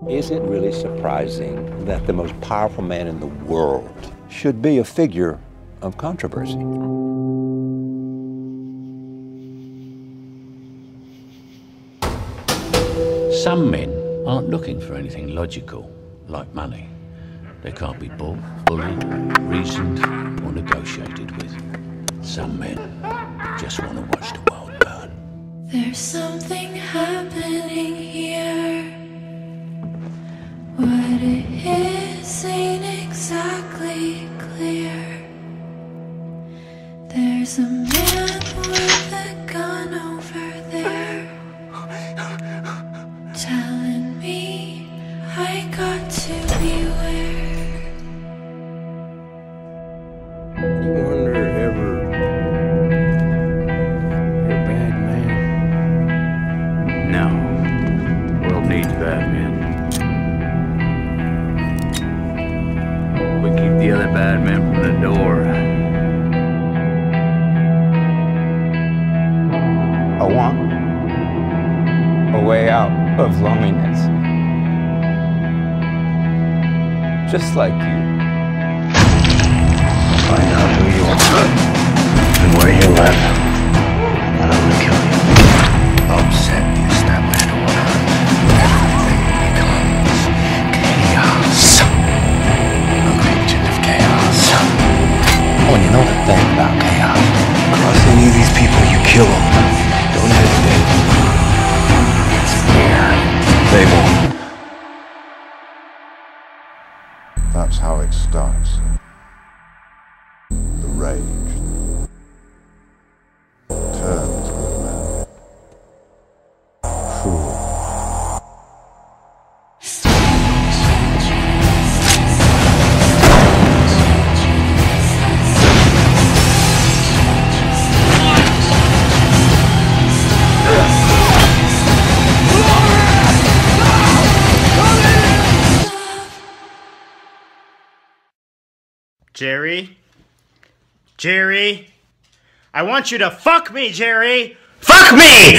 Is it really surprising that the most powerful man in the world should be a figure of controversy? Some men aren't looking for anything logical, like money. They can't be bought, bullied, reasoned, or negotiated with. Some men just want to watch the world burn. There's something happening here. What it is ain't exactly clear. There's a man with a gun over there, telling me I got to beware. You wonder ever you're a bad man? No. World needs bad men. We keep the other bad men from the door. I want a way out of loneliness. Just like you. Find out who you are and where you live, and I'm gonna kill you. Upset the established order. Everything becomes chaos. A legion of chaos. Oh, and you know the thing about chaos? Cross any of these people, you kill them. Don't hesitate. It's fair. They won't. That's how it starts. The rage turns to a man. Cruel. Jerry? Jerry? I want you to fuck me, Jerry! Fuck me!